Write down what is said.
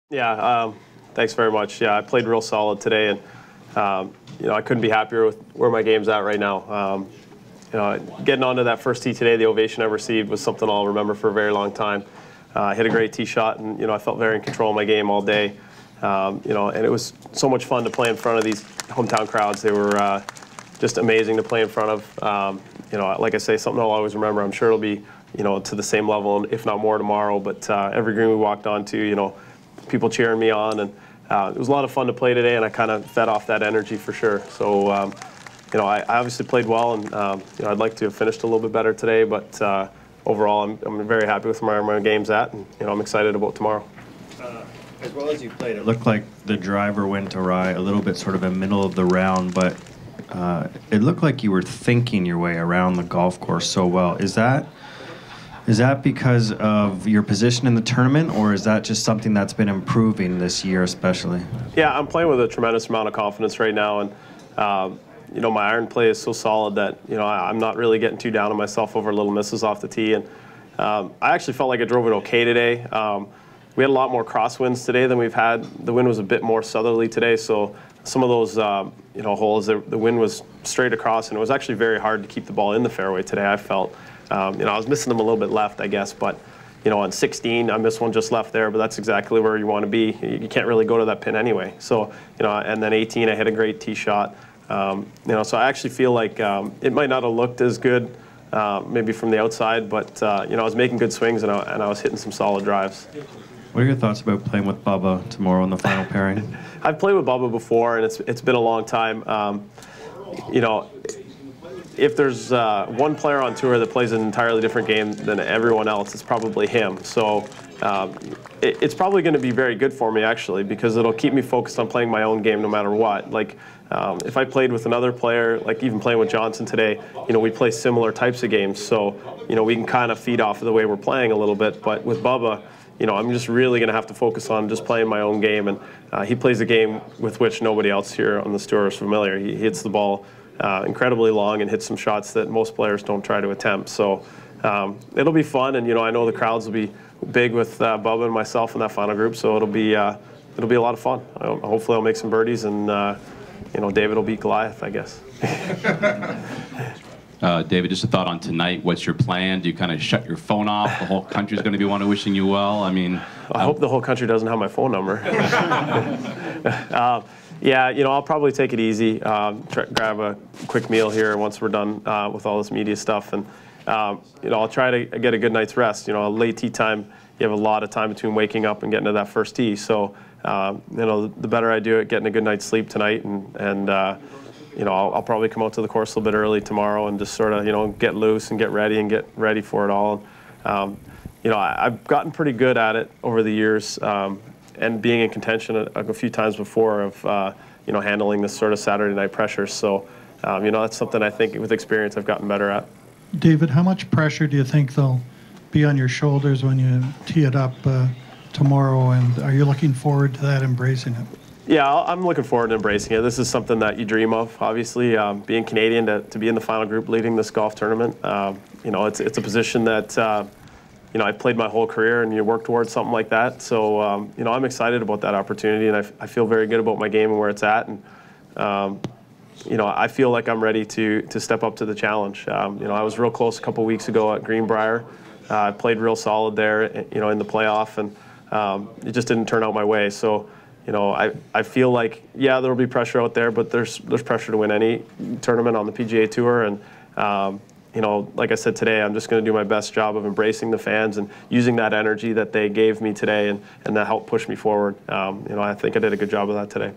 Yeah, thanks very much. Yeah, I played real solid today, and I couldn't be happier with where my game's at right now. Getting onto that first tee today, the ovation I received was something I'll remember for a very long time. I hit a great tee shot, and I felt very in control of my game all day. And it was so much fun to play in front of these hometown crowds. They were just amazing to play in front of. Like I say, something I'll always remember. I'm sure it'll be to the same level, if not more, tomorrow. But every green we walked onto, people cheering me on, and it was a lot of fun to play today, and I kind of fed off that energy for sure. So, I obviously played well, and I'd like to have finished a little bit better today, but overall, I'm very happy with where my game's at, and I'm excited about tomorrow. As well as you played, it looked like the driver went awry a little bit, sort of in the middle of the round, but it looked like you were thinking your way around the golf course so well. Is that because of your position in the tournament, or is that just something that's been improving this year especially? Yeah, I'm playing with a tremendous amount of confidence right now, and my iron play is so solid that I'm not really getting too down on myself over little misses off the tee, and I actually felt like I drove it okay today. We had a lot more crosswinds today than we've had. The wind was a bit more southerly today, so some of those holes, the wind was straight across, and it was actually very hard to keep the ball in the fairway today, I felt. I was missing them a little bit left, I guess, but on 16, I missed one just left there, but that's exactly where you want to be. You can't really go to that pin anyway. So, and then 18, I hit a great tee shot. So I actually feel like it might not have looked as good maybe from the outside, but I was making good swings, and I was hitting some solid drives. What are your thoughts about playing with Bubba tomorrow in the final pairing? I've played with Bubba before, and it's been a long time. If there's one player on tour that plays an entirely different game than everyone else, it's probably him. So it's probably going to be very good for me, actually, because it'll keep me focused on playing my own game no matter what. Like, if I played with another player, like even playing with Johnson today, we play similar types of games. So, we can kind of feed off of the way we're playing a little bit. But with Bubba, I'm just really going to have to focus on just playing my own game. And he plays a game with which nobody else here on this tour is familiar. He hits the ball incredibly long and hits some shots that most players don't try to attempt. So it'll be fun, and I know the crowds will be big with Bubba and myself in that final group. So it'll be a lot of fun. Hopefully, I'll make some birdies, and David will beat Goliath, I guess. David, just a thought on tonight. What's your plan? Do you kind of shut your phone off? The whole country's going to be wishing you well. I mean, I hope the whole country doesn't have my phone number. Yeah, I'll probably take it easy, grab a quick meal here once we're done with all this media stuff, and I'll try to get a good night's rest. Late tee time, you have a lot of time between waking up and getting to that first tee. So, the better I do at getting a good night's sleep tonight, and I'll probably come out to the course a little bit early tomorrow and just sort of get loose and get ready for it all. I've gotten pretty good at it over the years. And being in contention a few times before of, handling this sort of Saturday night pressure. So, that's something I think with experience I've gotten better at. David, how much pressure do you think there'll be on your shoulders when you tee it up tomorrow, and are you looking forward to that, embracing it? Yeah, I'm looking forward to embracing it. This is something that you dream of, obviously, being Canadian, to be in the final group leading this golf tournament. It's a position that I played my whole career, and you work towards something like that. So, I'm excited about that opportunity, and I feel very good about my game and where it's at. And, I feel like I'm ready to step up to the challenge. I was real close a couple weeks ago at Greenbrier. I played real solid there, in the playoff, and it just didn't turn out my way. So, I feel like, yeah, there will be pressure out there, but there's pressure to win any tournament on the PGA Tour. And, like I said today, I'm just going to do my best job of embracing the fans and using that energy that they gave me today, and that helped push me forward. I think I did a good job of that today.